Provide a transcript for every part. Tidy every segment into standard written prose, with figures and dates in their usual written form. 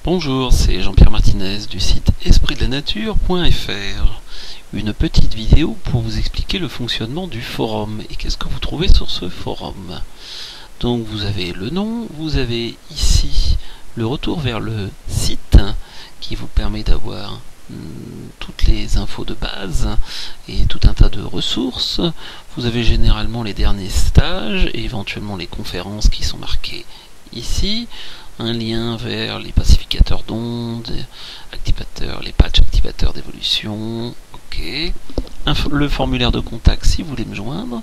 Bonjour, c'est Jean-Pierre Martinez du site espritdelanature.fr. Une petite vidéo pour vous expliquer le fonctionnement du forum et qu'est-ce que vous trouvez sur ce forum. Donc vous avez le nom, vous avez ici le retour vers le site qui vous permet d'avoir toutes les infos de base et tout un tas de ressources. Vous avez généralement les derniers stages et éventuellement les conférences qui sont marquées ici. Un lien vers les pacificateurs d'ondes, activateurs, les patchs activateurs d'évolution, ok. Le formulaire de contact si vous voulez me joindre.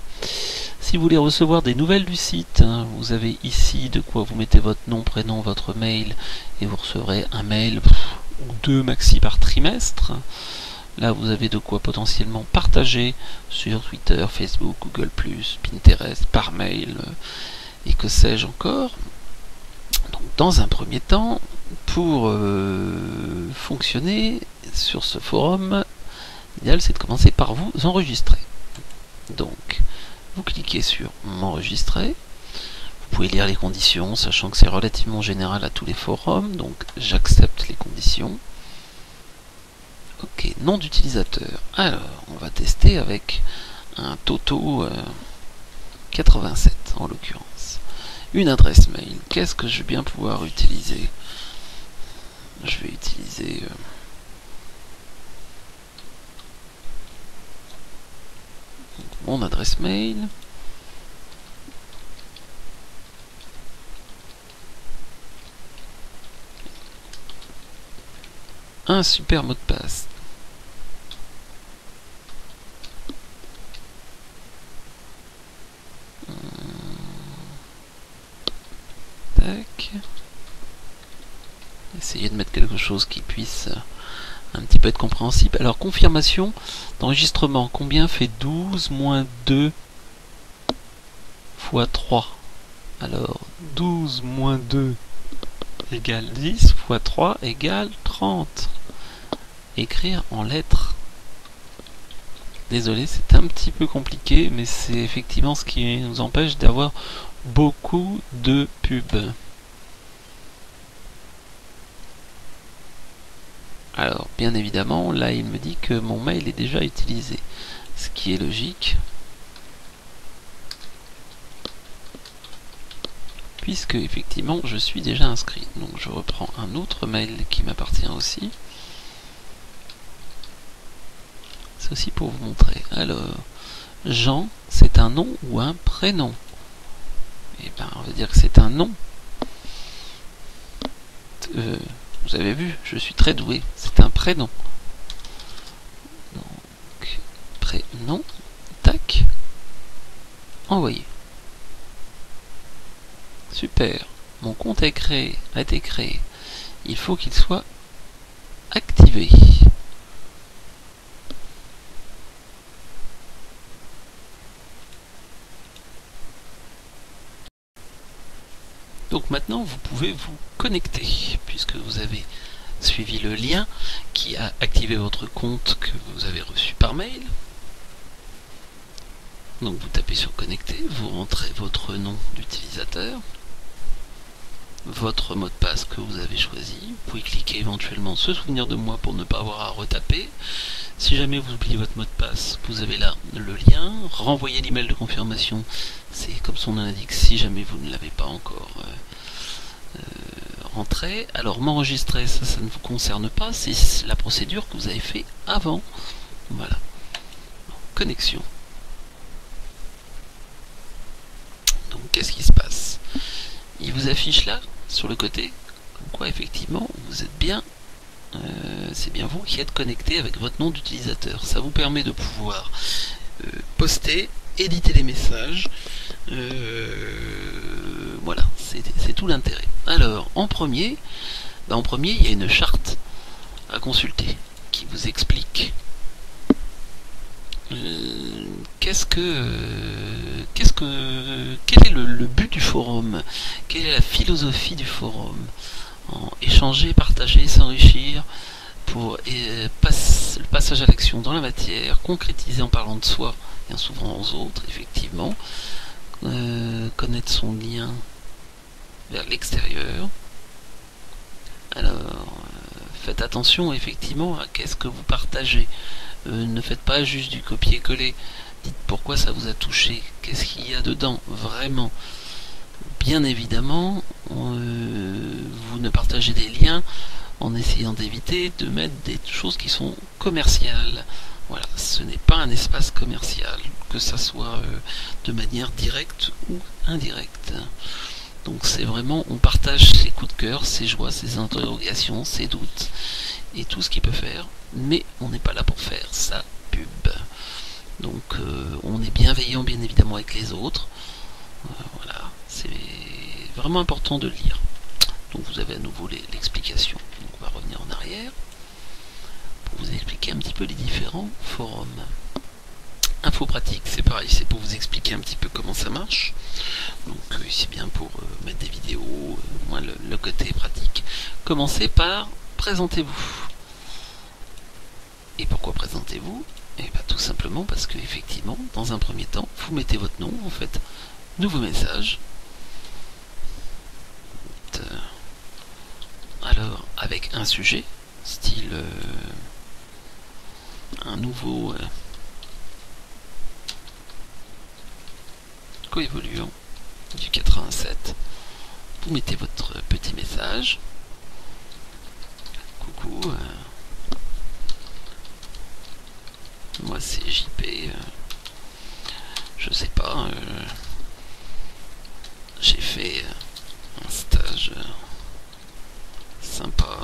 Si vous voulez recevoir des nouvelles du site, vous avez ici de quoi vous mettez votre nom, prénom, votre mail, et vous recevrez un mail ou deux maxi par trimestre. Là vous avez de quoi potentiellement partager sur Twitter, Facebook, Google+, Pinterest, par mail, et que sais-je encore. Donc, dans un premier temps, pour fonctionner sur ce forum, l'idéal c'est de commencer par vous enregistrer. Donc, vous cliquez sur m'enregistrer. Vous pouvez lire les conditions, sachant que c'est relativement général à tous les forums. Donc, j'accepte les conditions. Ok, nom d'utilisateur. Alors, on va tester avec un Toto 87 en l'occurrence. Une adresse mail. Qu'est-ce que je vais bien pouvoir utiliser? Je vais utiliser mon adresse mail. Un super mot de passe. Essayer de mettre quelque chose qui puisse un petit peu être compréhensible. Alors, confirmation d'enregistrement. Combien fait 12 moins 2 fois 3? Alors, 12 moins 2 égale 10 fois 3 égale 30. Écrire en lettres. Désolé, c'est un petit peu compliqué, mais c'est effectivement ce qui nous empêche d'avoir beaucoup de pubs. Alors, bien évidemment, là, il me dit que mon mail est déjà utilisé, ce qui est logique, puisque, effectivement, je suis déjà inscrit. Donc, je reprends un autre mail qui m'appartient aussi. C'est aussi pour vous montrer. Alors, Jean, c'est un nom ou un prénom? Eh bien, on va dire que c'est un nom. Vous avez vu, je suis très doué. C'est un prénom. Donc, prénom, tac, envoyer. Super. Mon compte a été créé. Il faut qu'il soit activé. Donc maintenant, vous pouvez vous connecter, puisque vous avez suivi le lien qui a activé votre compte que vous avez reçu par mail. Donc vous tapez sur connecter, vous rentrez votre nom d'utilisateur, votre mot de passe que vous avez choisi. Vous pouvez cliquer éventuellement se souvenir de moi pour ne pas avoir à retaper. Si jamais vous oubliez votre mot de passe, vous avez là le lien. Renvoyer l'email de confirmation, c'est comme son nom l'indique, si jamais vous ne l'avez pas encore rentré. Alors m'enregistrer, ça ne vous concerne pas, c'est la procédure que vous avez fait avant. Voilà. Connexion. Donc qu'est-ce qui se passe? Il vous affiche là, sur le côté, comme quoi effectivement vous êtes bien, c'est bien vous qui êtes connecté avec votre nom d'utilisateur. Ça vous permet de pouvoir poster, éditer les messages, voilà, c'est tout l'intérêt. Alors, en premier, il y a une charte à consulter qui vous explique quel est le but du forum, quelle est la philosophie du forum. Échanger, partager, s'enrichir pour le passage à l'action dans la matière, concrétiser en parlant de soi et en s'ouvrant aux autres, effectivement, connaître son lien vers l'extérieur, Alors, faites attention effectivement à qu'est-ce que vous partagez. Ne faites pas juste du copier-coller. Dites pourquoi ça vous a touché, qu'est-ce qu'il y a dedans, vraiment. Bien évidemment, vous ne partagez des liens en essayant d'éviter de mettre des choses qui sont commerciales. Voilà, ce n'est pas un espace commercial, que ça soit de manière directe ou indirecte. Donc c'est vraiment, on partage ses coups de cœur, ses joies, ses interrogations, ses doutes, et tout ce qu'il peut faire, mais on n'est pas là pour faire sa pub. Donc on est bienveillant bien évidemment avec les autres. Voilà, c'est vraiment important de lire. Donc vous avez à nouveau l'explication. Donc on va revenir en arrière pour vous expliquer un petit peu les différents forums. Info pratique, c'est pareil, c'est pour vous expliquer un petit peu comment ça marche. Donc c'est bien pour mettre des vidéos, moins le côté pratique. Commencez par présentez-vous. Et pourquoi présentez-vous? Et bien tout simplement parce que effectivement, dans un premier temps, vous mettez votre nom, vous faites nouveau message. Alors avec un sujet, style un nouveau coévoluant du 87. Vous mettez votre petit message. Coucou, moi c'est JP, je sais pas, j'ai fait un stage sympa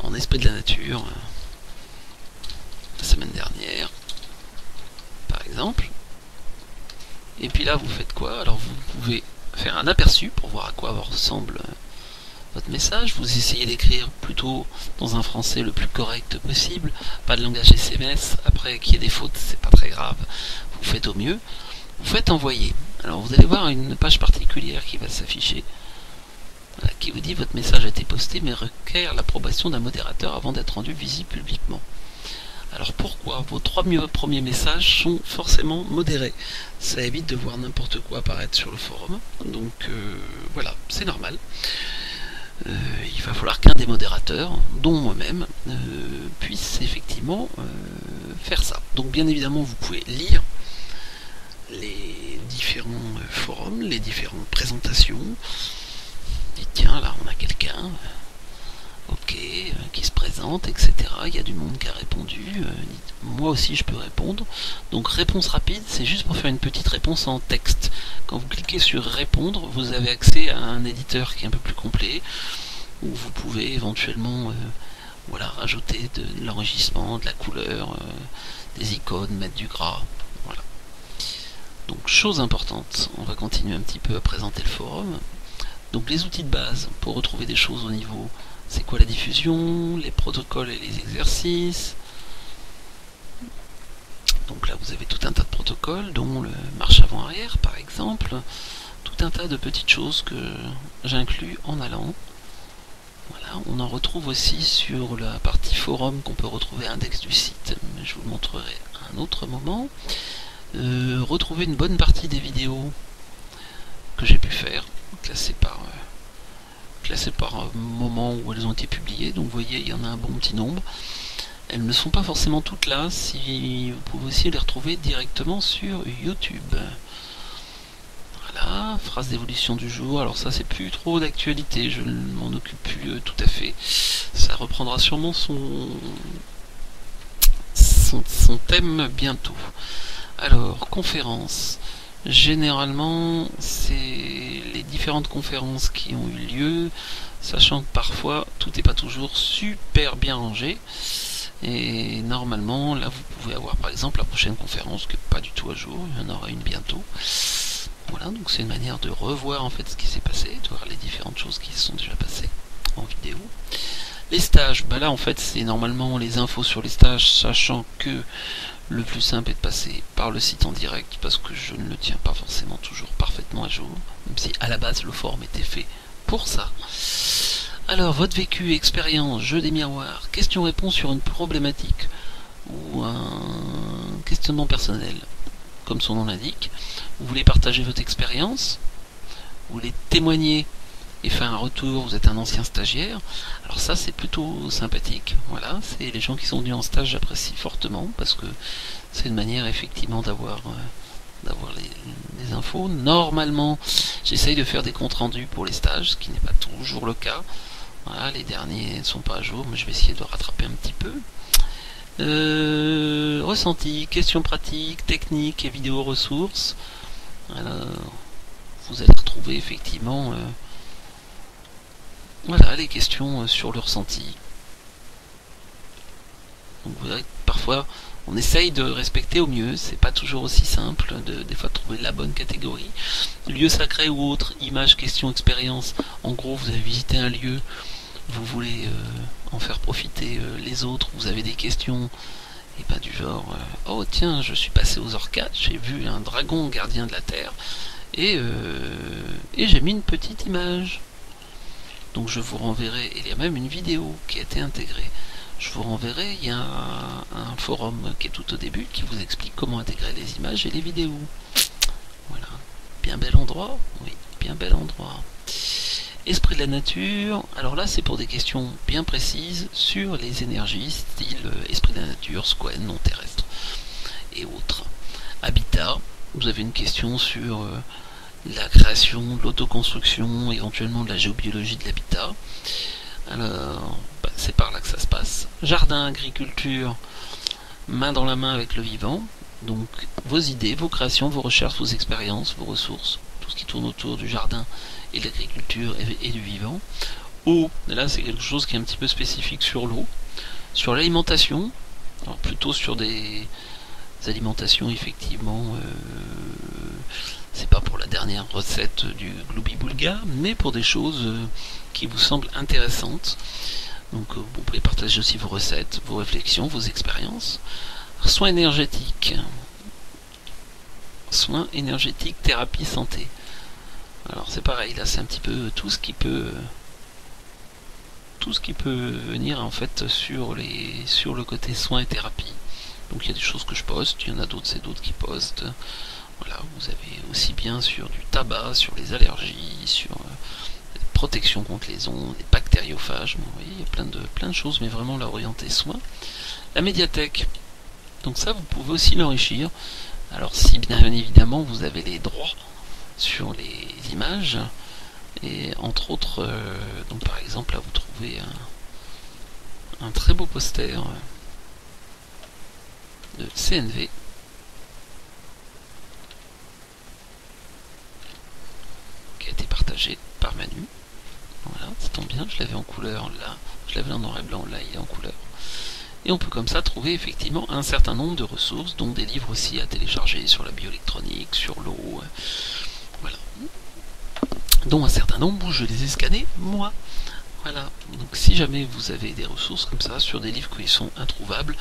en esprit de la nature la semaine dernière, par exemple. Et puis là vous faites quoi? Alors vous pouvez faire un aperçu pour voir à quoi ressemble votre message. Vous essayez d'écrire plutôt dans un français le plus correct possible, pas de langage SMS. Après qu'il y ait des fautes, c'est pas très grave, vous faites au mieux. Vous faites envoyer. Alors vous allez voir une page particulière qui va s'afficher, voilà, qui vous dit votre message a été posté mais requiert l'approbation d'un modérateur avant d'être rendu visible publiquement. Alors pourquoi? Vos 3 premiers messages sont forcément modérés. Ça évite de voir n'importe quoi apparaître sur le forum. Donc voilà, c'est normal. Il va falloir qu'un des modérateurs, dont moi-même, puisse effectivement faire ça. Donc bien évidemment, vous pouvez lire les différents forums, les différentes présentations. Et tiens, là on a quelqu'un, ok, qui se présente, etc. Il y a du monde qui a répondu, moi aussi je peux répondre. Donc réponse rapide, c'est juste pour faire une petite réponse en texte. Quand vous cliquez sur répondre, vous avez accès à un éditeur qui est un peu plus complet, où vous pouvez éventuellement voilà, rajouter de l'enregistrement, de la couleur, des icônes, mettre du gras. Voilà. Donc chose importante, on va continuer un petit peu à présenter le forum. Donc les outils de base pour retrouver des choses au niveau, c'est quoi la diffusion, les protocoles et les exercices. Donc là vous avez tout un tas de protocoles, dont le marche avant-arrière par exemple, tout un tas de petites choses que j'inclus en allant. Voilà, on en retrouve aussi sur la partie forum qu'on peut retrouver à l'index du site, mais je vous le montrerai à un autre moment. Retrouver une bonne partie des vidéos que j'ai pu faire, classées par moment où elles ont été publiées. Donc vous voyez, il y en a un bon petit nombre. Elles ne sont pas forcément toutes là, si vous pouvez aussi les retrouver directement sur YouTube. Voilà, phrase d'évolution du jour. Alors ça c'est plus trop d'actualité, je ne m'en occupe plus tout à fait. Ça reprendra sûrement son thème bientôt. Alors, conférences. Généralement, c'est les différentes conférences qui ont eu lieu, sachant que parfois tout n'est pas toujours super bien rangé. Et normalement, là vous pouvez avoir par exemple la prochaine conférence qui n'est pas du tout à jour, il y en aura une bientôt. Voilà, donc c'est une manière de revoir en fait ce qui s'est passé, de voir les différentes choses qui se sont déjà passées en vidéo. Les stages, bah là en fait c'est normalement les infos sur les stages, sachant que le plus simple est de passer par le site en direct, parce que je ne le tiens pas forcément toujours parfaitement à jour, même si à la base le forum était fait pour ça. Alors, votre vécu, expérience, jeu des miroirs, question-réponse sur une problématique ou un questionnement personnel, comme son nom l'indique. Vous voulez partager votre expérience, vous voulez témoigner et faire un retour, vous êtes un ancien stagiaire, alors ça c'est plutôt sympathique. Voilà, c'est les gens qui sont venus en stage, j'apprécie fortement, parce que c'est une manière effectivement d'avoir les infos. Normalement, j'essaye de faire des comptes rendus pour les stages, ce qui n'est pas toujours le cas. Voilà, les derniers ne sont pas à jour, mais je vais essayer de rattraper un petit peu. Ressenti, questions pratiques, techniques et vidéos ressources. Alors, vous allez retrouver effectivement voilà, les questions sur le ressenti. Donc vous verrez que parfois on essaye de respecter au mieux, c'est pas toujours aussi simple des fois de trouver la bonne catégorie. Lieu sacré ou autre, image, question, expérience. En gros, vous avez visité un lieu, vous voulez en faire profiter les autres, vous avez des questions, et pas du genre oh tiens, je suis passé aux Orcades, j'ai vu un dragon gardien de la terre, et j'ai mis une petite image. Donc je vous renverrai, et il y a même une vidéo qui a été intégrée. Je vous renverrai, il y a un forum qui est tout au début qui vous explique comment intégrer les images et les vidéos. Voilà, bien bel endroit, oui, bien bel endroit. Esprit de la nature, alors là c'est pour des questions bien précises sur les énergies, style esprit de la nature, squen, non terrestre et autres. Habitat, vous avez une question sur la création, de l'autoconstruction, éventuellement de la géobiologie de l'habitat. Alors, c'est par là que ça se passe. Jardin, agriculture, main dans la main avec le vivant. Donc, vos idées, vos créations, vos recherches, vos expériences, vos ressources, tout ce qui tourne autour du jardin et de l'agriculture et du vivant. Eau, là c'est quelque chose qui est un petit peu spécifique sur l'eau. Sur l'alimentation, alors plutôt sur des alimentations effectivement, c'est pas pour la dernière recette du Glooby Boulga, mais pour des choses qui vous semblent intéressantes. Donc vous pouvez partager aussi vos recettes, vos réflexions, vos expériences. Soins énergétiques. Soins énergétiques, thérapie, santé. Alors c'est pareil, là c'est un petit peu tout ce qui peut venir en fait sur le côté soins et thérapie. Donc il y a des choses que je poste, il y en a d'autres, c'est d'autres qui postent. Voilà, vous avez aussi bien sur du tabac, sur les allergies, sur la protection contre les ondes, les bactériophages, bon, oui, il y a plein de choses, mais vraiment là orienté soins. La médiathèque, donc ça vous pouvez aussi l'enrichir. Alors si bien évidemment vous avez les droits sur les images, et entre autres, donc par exemple là vous trouvez un très beau poster de CNV qui a été partagé par Manu. Voilà, ça tombe bien, je l'avais en couleur là, je l'avais en noir et blanc, là il est en couleur. Et on peut comme ça trouver effectivement un certain nombre de ressources, dont des livres aussi à télécharger sur la bioélectronique, sur l'eau, voilà. Dont un certain nombre où je les ai scannés moi. Voilà, donc si jamais vous avez des ressources comme ça sur des livres qui sont introuvables,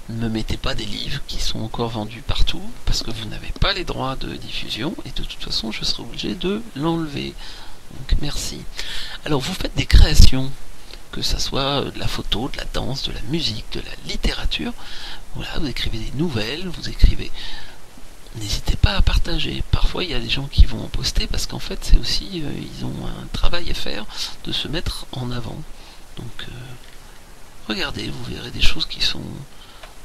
ne me mettez pas des livres qui sont encore vendus partout, parce que vous n'avez pas les droits de diffusion, et de toute façon je serai obligé de l'enlever. Donc merci. Alors vous faites des créations, que ça soit de la photo, de la danse, de la musique, de la littérature. Voilà, vous écrivez des nouvelles, vous écrivez... N'hésitez pas à partager. Parfois, il y a des gens qui vont en poster parce qu'en fait, c'est aussi, ils ont un travail à faire de se mettre en avant. Donc, regardez, vous verrez des choses qui sont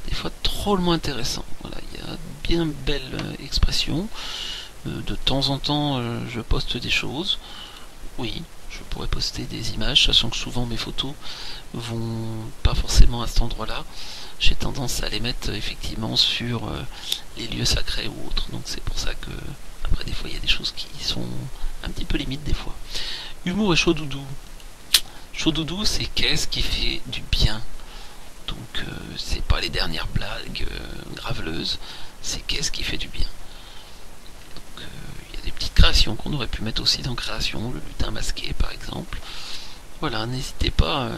des fois drôlement intéressantes. Voilà, il y a bien belle expression. De temps en temps, je poste des choses. Oui, je pourrais poster des images, sachant que souvent mes photos vont pas forcément à cet endroit-là. J'ai tendance à les mettre effectivement sur les lieux sacrés ou autres. Donc c'est pour ça que, après des fois, il y a des choses qui sont un petit peu limites des fois. Humour et chaud doudou. Chaud doudou, c'est qu'est-ce qui fait du bien. Donc c'est pas les dernières blagues graveleuses, c'est qu'est-ce qui fait du bien. Donc il y a des petites créations qu'on aurait pu mettre aussi dans création, le lutin masqué par exemple. Voilà, n'hésitez pas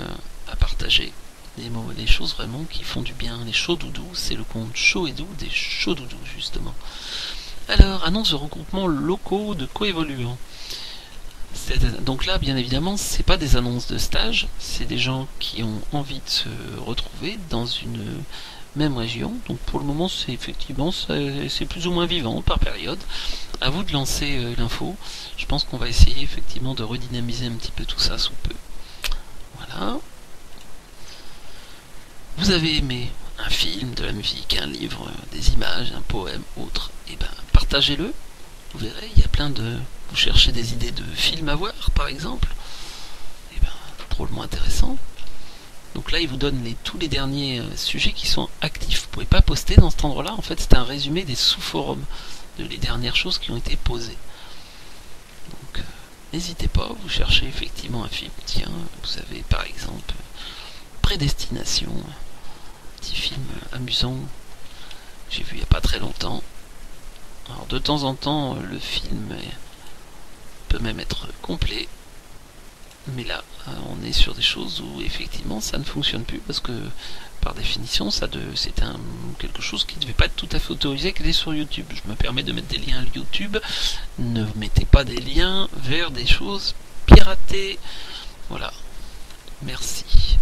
à partager des choses vraiment qui font du bien. Les chauds doudous, c'est le compte chaud et doux des chauds doudous justement. Alors, annonce de regroupements locaux de coévoluants. Donc là, bien évidemment, c'est pas des annonces de stage, c'est des gens qui ont envie de se retrouver dans une même région. Donc pour le moment, c'est effectivement c'est plus ou moins vivant par période. À vous de lancer l'info. Je pense qu'on va essayer effectivement de redynamiser un petit peu tout ça sous peu. Voilà. Vous avez aimé un film, de la musique, un livre, des images, un poème, autre, et ben partagez-le. Vous verrez, il y a plein de... Vous cherchez des idées de films à voir, par exemple. Et ben, drôlement intéressant. Donc là, il vous donne tous les derniers sujets qui sont actifs. Vous pouvez pas poster dans cet endroit-là. En fait, c'est un résumé des sous-forums, les dernières choses qui ont été posées. Donc, n'hésitez pas, vous cherchez effectivement un film. Tiens, vous avez par exemple Prédestination, un petit film amusant. J'ai vu il n'y a pas très longtemps. Alors de temps en temps, le film peut même être complet. Mais là, on est sur des choses où effectivement ça ne fonctionne plus parce que par définition, c'est quelque chose qui ne devait pas être tout à fait autorisé qu'elle est sur YouTube. Je me permets de mettre des liens YouTube. Ne mettez pas des liens vers des choses piratées. Voilà. Merci.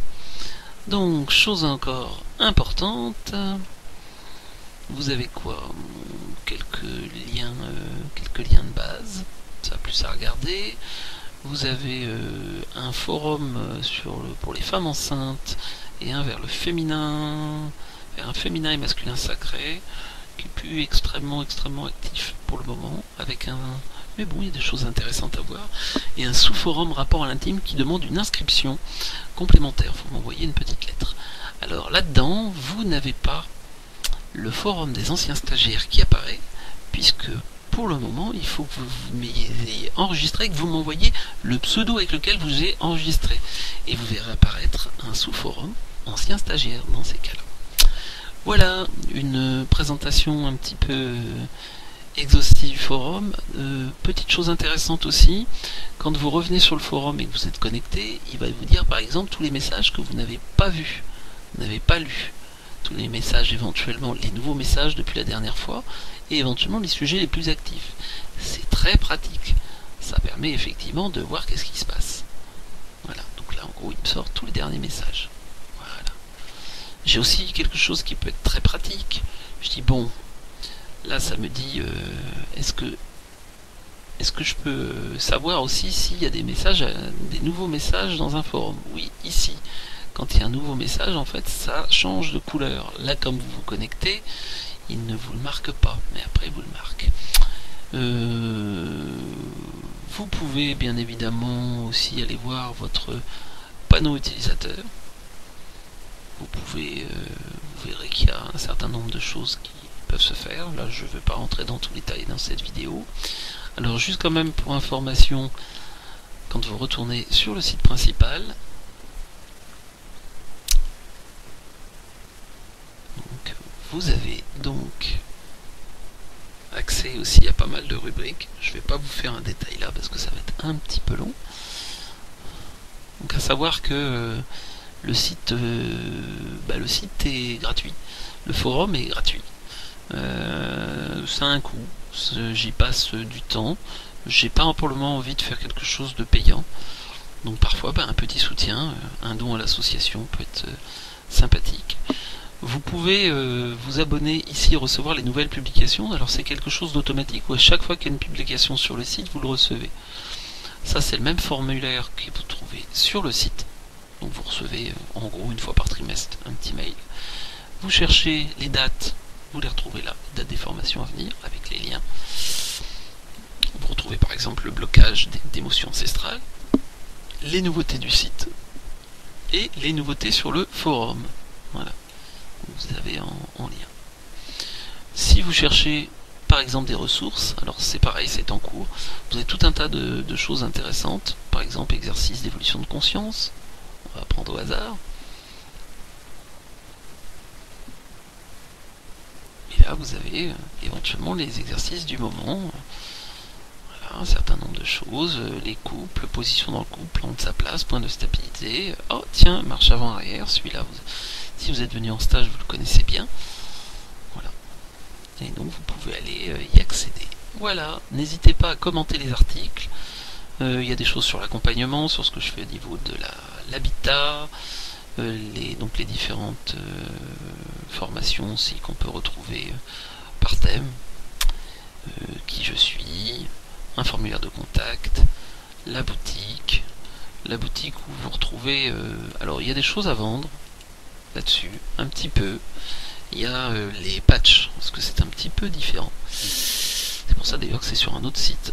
Donc, chose encore importante. Vous avez quoi? Quelques liens de base. Ça a plus à regarder. Vous avez un forum pour les femmes enceintes et un vers le féminin, vers un féminin et masculin sacré, qui est plus extrêmement actif pour le moment, mais bon, il y a des choses intéressantes à voir, et un sous-forum rapport à l'intime qui demande une inscription complémentaire. Vous m'envoyez une petite lettre. Alors là-dedans, vous n'avez pas le forum des anciens stagiaires qui apparaît, puisque pour le moment, il faut que vous m'ayez enregistré, que vous m'envoyiez le pseudo avec lequel vous avez enregistré. Et vous verrez apparaître un sous-forum ancien stagiaire dans ces cas-là. Voilà, une présentation un petit peu exhaustive du forum. Petite chose intéressante aussi, quand vous revenez sur le forum et que vous êtes connecté, il va vous dire par exemple tous les messages que vous n'avez pas vus, vous n'avez pas lus. Tous les messages éventuellement, les nouveaux messages depuis la dernière fois, et éventuellement les sujets les plus actifs. C'est très pratique. Ça permet effectivement de voir qu'est-ce qui se passe. Voilà, donc là en gros il me sort tous les derniers messages. Voilà. J'ai aussi quelque chose qui peut être très pratique. Je dis bon, là ça me dit est-ce que je peux savoir aussi s'il y a des messages, des nouveaux messages dans un forum? Oui, ici. Quand il y a un nouveau message, en fait, ça change de couleur. Là, comme vous vous connectez, il ne vous le marque pas, mais après, il vous le marque. Vous pouvez, bien évidemment, aussi aller voir votre panneau utilisateur. Vous verrez qu'il y a un certain nombre de choses qui peuvent se faire. Là, je ne vais pas rentrer dans tous les détails dans cette vidéo. Alors, juste quand même pour information, quand vous retournez sur le site principal, vous avez donc accès aussi à pas mal de rubriques. Je ne vais pas vous faire un détail là parce que ça va être un petit peu long. Donc à savoir que le site est gratuit. Le forum est gratuit. Ça a un coût. J'y passe du temps. J'ai pas pour le moment envie de faire quelque chose de payant. Donc parfois un petit soutien, un don à l'association peut être sympathique. Vous pouvez vous abonner ici et recevoir les nouvelles publications. Alors c'est quelque chose d'automatique où à chaque fois qu'il y a une publication sur le site, vous le recevez. Ça c'est le même formulaire que vous trouvez sur le site. Donc vous recevez en gros une fois par trimestre un petit mail. Vous cherchez les dates, vous les retrouvez là, les dates des formations à venir avec les liens. Vous retrouvez par exemple le blocage d'émotions ancestrales, les nouveautés du site et les nouveautés sur le forum. Voilà. Vous avez en lien. Si vous cherchez par exemple des ressources, alors c'est pareil, c'est en cours. Vous avez tout un tas de choses intéressantes, par exemple exercice d'évolution de conscience, on va prendre au hasard. Et là vous avez éventuellement les exercices du moment. Voilà, un certain nombre de choses, les couples, position dans le couple, plan de sa place, point de stabilité. Oh tiens, marche avant-arrière, celui-là, si vous êtes venu en stage, vous le connaissez bien. Voilà. Et donc vous pouvez aller y accéder. Voilà, n'hésitez pas à commenter les articles. Il y a des choses sur l'accompagnement, sur ce que je fais au niveau de l'habitat. donc les différentes formations aussi qu'on peut retrouver par thème, qui je suis, un formulaire de contact, la boutique où vous retrouvez, alors il y a des choses à vendre là-dessus, un petit peu. Il y a les patchs, parce que c'est un petit peu différent. C'est pour ça d'ailleurs que c'est sur un autre site.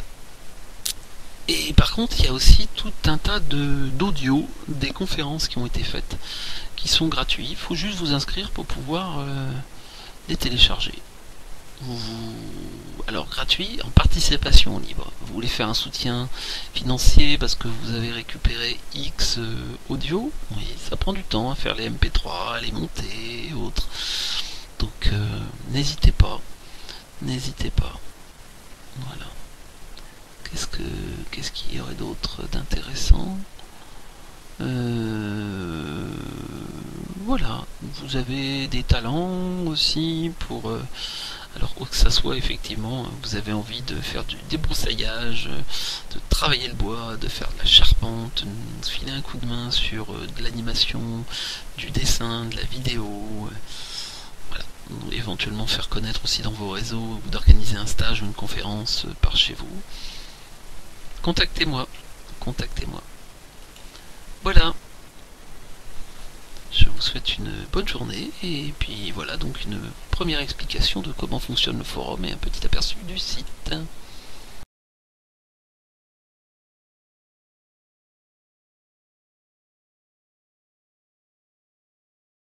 Et par contre, il y a aussi tout un tas d'audio, des conférences qui ont été faites, qui sont gratuits. Il faut juste vous inscrire pour pouvoir les télécharger. Alors gratuit, en participation libre. Vous voulez faire un soutien financier parce que vous avez récupéré X audio, oui, ça prend du temps à faire les MP3, à les monter et autres. Donc n'hésitez pas. Voilà. Qu'est-ce qu'il y aurait d'autre d'intéressant? Voilà, vous avez des talents aussi pour... alors que ça soit effectivement, vous avez envie de faire du débroussaillage, de travailler le bois, de faire de la charpente, de filer un coup de main sur de l'animation, du dessin, de la vidéo, voilà. Éventuellement faire connaître aussi dans vos réseaux, ou d'organiser un stage ou une conférence par chez vous. Contactez-moi. Voilà. Je vous souhaite une bonne journée, et puis voilà donc une première explication de comment fonctionne le forum et un petit aperçu du site.